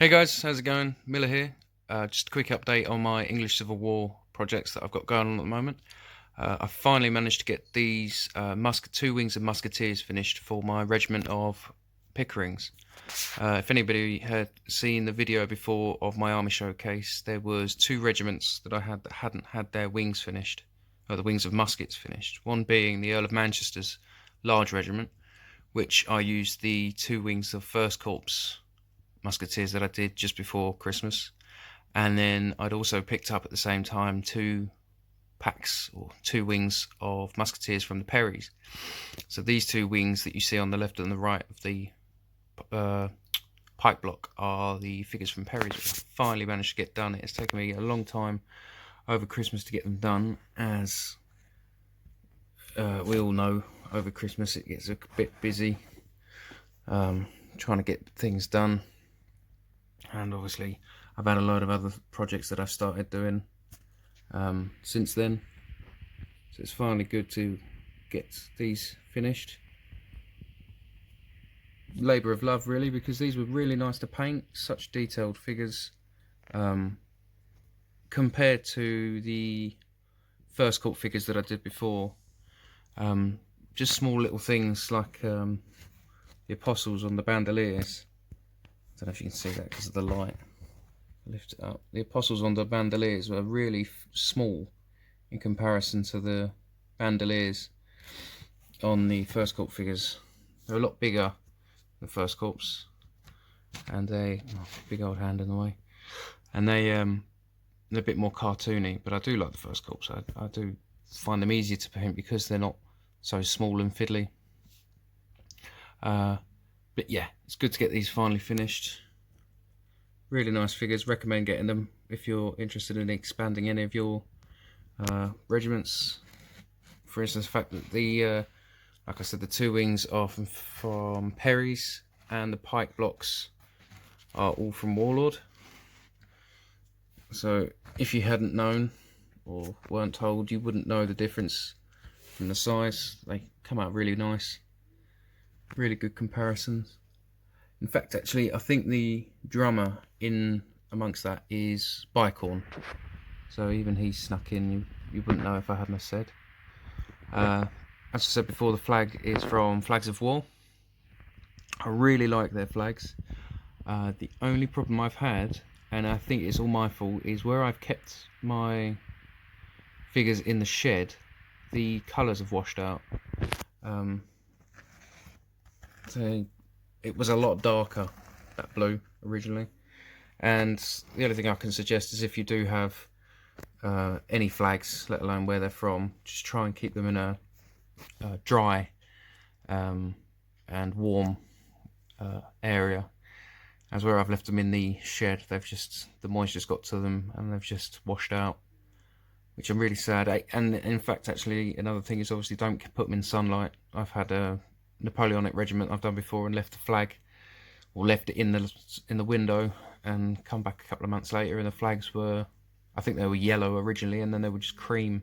Hey guys, how's it going? Miller here. Just a quick update on my English Civil War projects that I've got going on at the moment. I finally managed to get these two wings of musketeers finished for my regiment of Pickerings. If anybody had seen the video before of my army showcase, there was two regiments that I had that hadn't had their wings finished, or the wings of muskets finished. One being the Earl of Manchester's large regiment, which I used the two wings of First Corps musketeers that I did just before Christmas, and then I'd also picked up at the same time two packs or two wings of musketeers from the Perrys. So these two wings that you see on the left and the right of the Pike block are the figures from Perrys, which I finally managed to get done. It's taken me a long time over Christmas to get them done, as we all know, over Christmas it gets a bit busy trying to get things done. And obviously I've had a load of other projects that I've started doing since then, so it's finally good to get these finished. Labour of love really, because these were really nice to paint, such detailed figures compared to the First Corps figures that I did before. Just small little things like the apostles on the bandoliers. I don't know if you can see that because of the light. Lift it up. The apostles on the bandoliers were really small in comparison to the bandoliers on the First Corps figures. They're a lot bigger than First Corps, and big old hand in the way, and they're a bit more cartoony. But I do like the First Corps. I do find them easier to paint because they're not so small and fiddly. But yeah, it's good to get these finally finished. Really nice figures. Recommend getting them if you're interested in expanding any of your regiments. For instance, the fact that the like I said, the two wings are from Perry's, and the Pike blocks are all from Warlord. So if you hadn't known or weren't told, you wouldn't know the difference from the size. They come out really nice. Really good comparisons. In fact, actually, I think the drummer in amongst that is bicorne. So even he snuck in. You wouldn't know if I hadn't said. As I said before, the flag is from Flags of War. I really like their flags. The only problem I've had, and I think it's all my fault, is where I've kept my figures in the shed, the colours have washed out. So it was a lot darker, that blue, originally. And the only thing I can suggest is if you do have any flags, let alone where they're from, just try and keep them in a dry and warm area. As where I've left them in the shed, the moisture's got to them and they've just washed out, which I'm really sad. And in fact, actually, another thing is obviously don't put them in sunlight. I've had a Napoleonic regiment I've done before and left the flag, or left it in the window, and come back a couple of months later and the flags were, I think they were yellow originally, and then they were just cream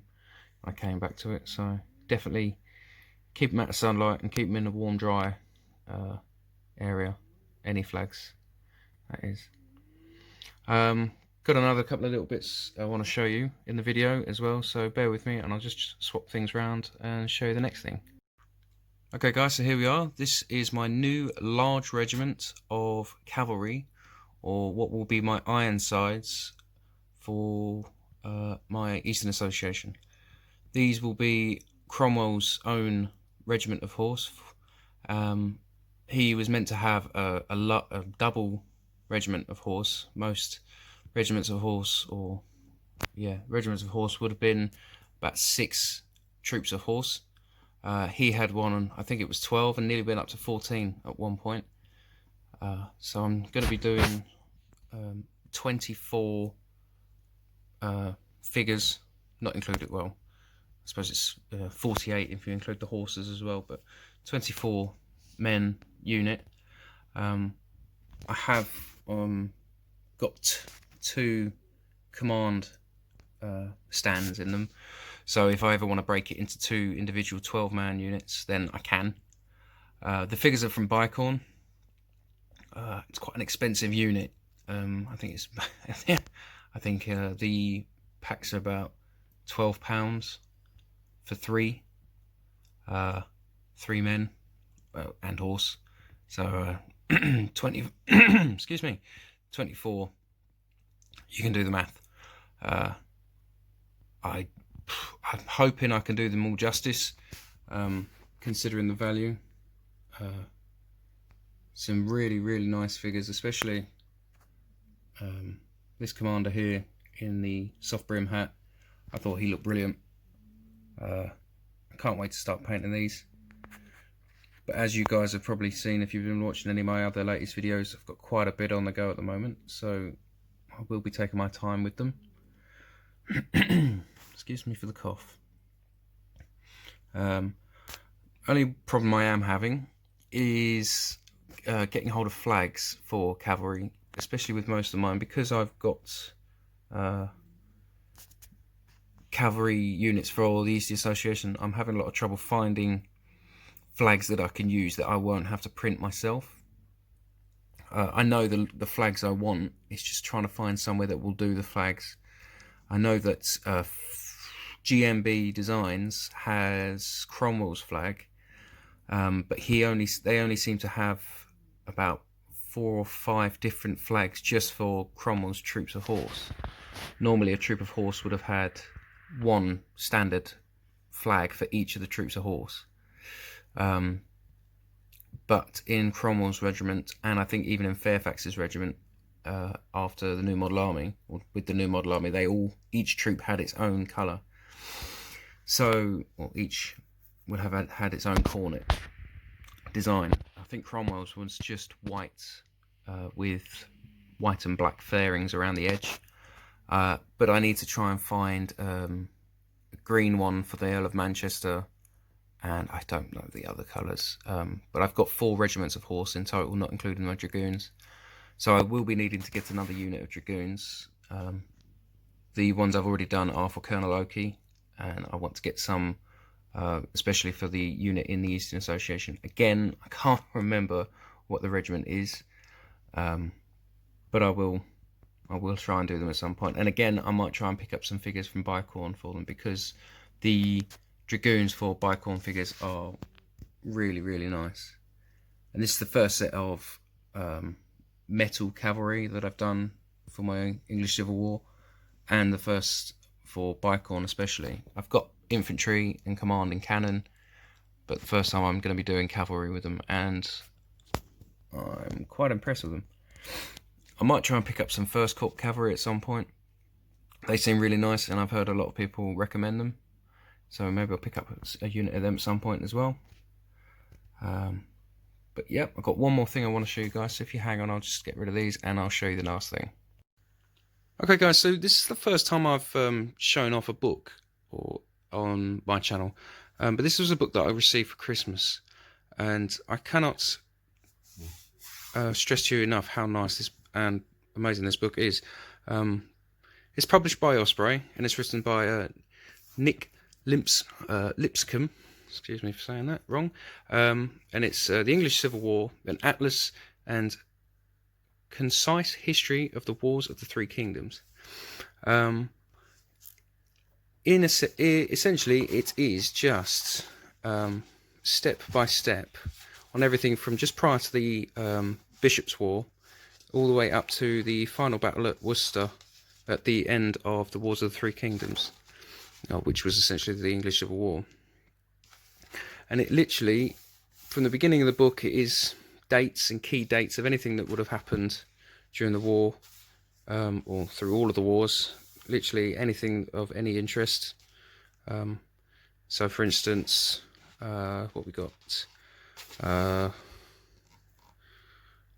when I came back to it. So definitely keep them out of sunlight and keep them in a warm, dry area. Any flags, that is. Got another couple of little bits I want to show you in the video as well, so bear with me and I'll just swap things around and show you the next thing. Okay guys, so here we are. This is my new large regiment of cavalry, or what will be my Ironsides for my Eastern Association. These will be Cromwell's own regiment of horse. He was meant to have a double regiment of horse. Most regiments of horse, regiments of horse would have been about 6 troops of horse. He had one, I think it was 12, and nearly went up to 14 at one point. So I'm going to be doing 24 figures, not included, well, I suppose it's 48 if you include the horses as well, but 24 men unit. I have got 2 command stands in them, so if I ever want to break it into 2 individual 12-man units, then I can. The figures are from Bicorne. It's quite an expensive unit, I think it's I think the packs are about £12 for three men and horse. So 20 excuse me, 24. You can do the math. I'm hoping I can do them all justice, considering the value. Some really nice figures, especially this commander here in the soft brim hat. I thought he looked brilliant. I can't wait to start painting these. But as you guys have probably seen if you've been watching any of my other latest videos, I've got quite a bit on the go at the moment, so I will be taking my time with them. Excuse me for the cough. Only problem I am having is getting hold of flags for cavalry, especially with most of mine, because I've got cavalry units for the Eastern Association. I'm having a lot of trouble finding flags that I can use that I won't have to print myself. I know the flags I want. It's just trying to find somewhere that will do the flags. I know that GMB Designs has Cromwell's flag, but they only seem to have about 4 or 5 different flags just for Cromwell's troops of horse. Normally a troop of horse would have had one standard flag for each of the troops of horse. But in Cromwell's regiment, and I think even in Fairfax's regiment, after the New Model Army, or with the New Model Army, each troop had its own colour. So, well, each would have had its own cornet design. I think Cromwell's was just white, with white and black fairings around the edge. But I need to try and find a green one for the Earl of Manchester, and I don't know the other colours. But I've got 4 regiments of horse in total, not including my dragoons. So I will be needing to get another unit of dragoons. The ones I've already done are for Colonel Oakey, and I want to get some, especially for the unit in the Eastern Association. Again, I can't remember what the regiment is, but I will try and do them at some point. And again, I might try and pick up some figures from bicorne for them, because the dragoons for bicorne figures are really nice. And this is the first set of metal cavalry that I've done for my English Civil War, and the first for bicorne especially. I've got infantry and command and cannon, but the first time I'm going to be doing cavalry with them, and I'm quite impressed with them. I might try and pick up some First Corps cavalry at some point. They seem really nice, and I've heard a lot of people recommend them, so maybe I'll pick up a unit of them at some point as well. But yeah, I've got one more thing I want to show you guys, so if you hang on, I'll just get rid of these and I'll show you the last thing. Okay guys, so this is the first time I've shown off a book on my channel, but this was a book that I received for Christmas, and I cannot stress to you enough how nice this and amazing this book is. It's published by Osprey, and it's written by Nick Lipscomb. Excuse me for saying that wrong. And it's the English Civil War, an atlas and concise history of the wars of the Three Kingdoms. Essentially, it is just step by step on everything from just prior to the Bishop's War all the way up to the final battle at Worcester at the end of the Wars of the Three Kingdoms, which was essentially the English Civil War. And it literally, from the beginning of the book, it is dates and key dates of anything that would have happened during the war, or through all of the wars, literally anything of any interest. So for instance, what we got,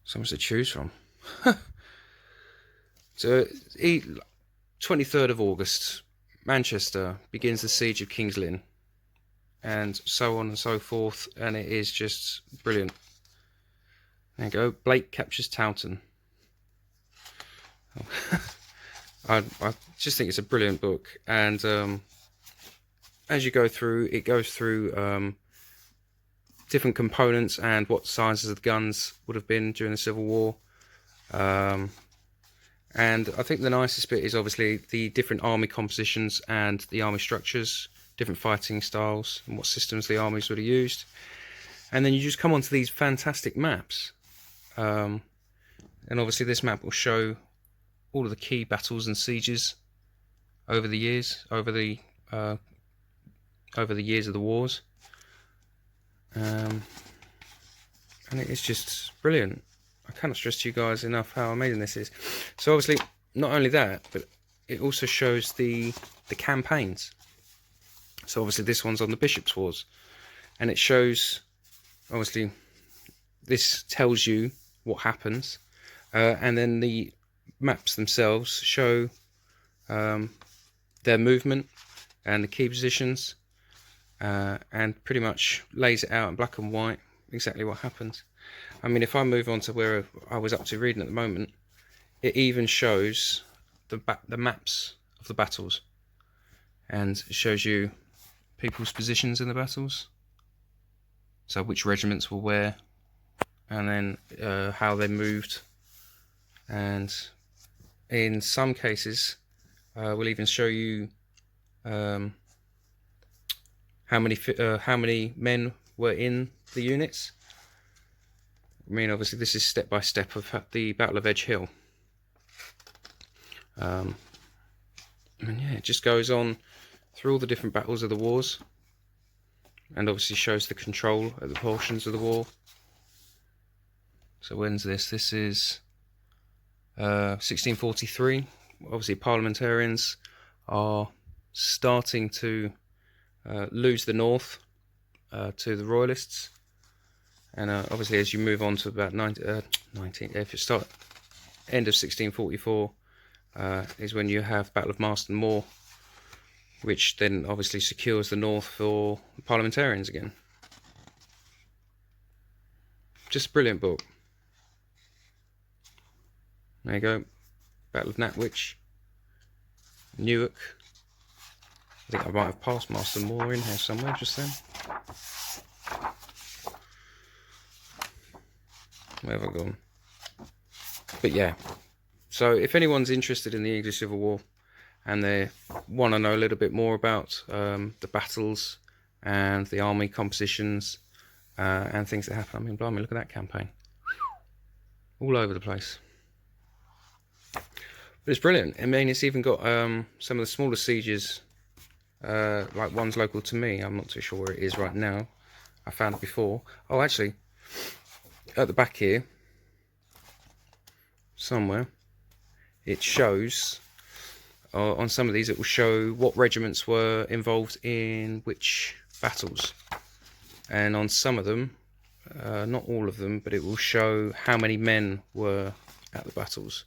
so much to choose from. So 23rd of August, Manchester begins the siege of King's Lynn, and so on and so forth, and it is just brilliant. There you go. Blake captures Towton. I just think it's a brilliant book, and as you go through, it goes through different components and what sizes of the guns would have been during the Civil War. And I think the nicest bit is obviously the different army compositions and the army structures, different fighting styles and what systems the armies would have used. And then you just come onto these fantastic maps. And obviously this map will show all of the key battles and sieges over the years, over the years of the wars. And it is just brilliant. I cannot stress to you guys enough how amazing this is. So obviously, not only that, but it also shows the campaigns. So obviously this one's on the Bishop's Wars, and it shows, obviously, this tells you what happens, and then the maps themselves show their movement and the key positions, and pretty much lays it out in black and white exactly what happens. I mean, if I move on to where I was up to reading at the moment, it even shows the maps of the battles, and it shows you people's positions in the battles, so which regiments were where, and then how they moved, and in some cases we'll even show you how many men were in the units. I mean, obviously this is step by step of the Battle of Edge Hill. And yeah, it just goes on through all the different battles of the wars, and obviously shows the control of the portions of the war. So when's this? This is 1643. Obviously parliamentarians are starting to lose the north to the royalists. And obviously, as you move on to about if you start end of 1644, is when you have Battle of Marston Moor, which then obviously secures the north for the parliamentarians again. Just a brilliant book. There you go, Battle of Nantwich, Newark. I think I might have passed Marston Moor in here somewhere just then. Where have I gone? But yeah, so if anyone's interested in the English Civil War and they want to know a little bit more about the battles and the army compositions and things that happen, I mean, blimey, look at that campaign. All over the place. But it's brilliant. I mean, it's even got some of the smaller sieges, like one's local to me. I'm not too sure where it is right now. I found it before. Oh, actually, at the back here somewhere it shows on some of these, it will show what regiments were involved in which battles, and on some of them, not all of them, but it will show how many men were at the battles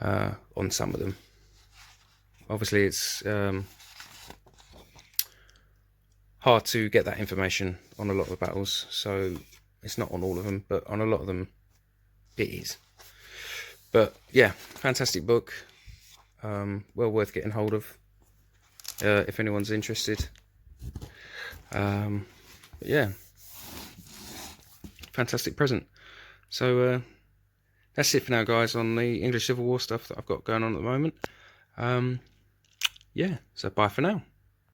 on some of them. Obviously it's hard to get that information on a lot of the battles, so it's not on all of them, but on a lot of them it is. But yeah, fantastic book, well worth getting hold of if anyone's interested. But yeah, fantastic present. So that's it for now, guys, on the English Civil War stuff that I've got going on at the moment. Yeah, so bye for now.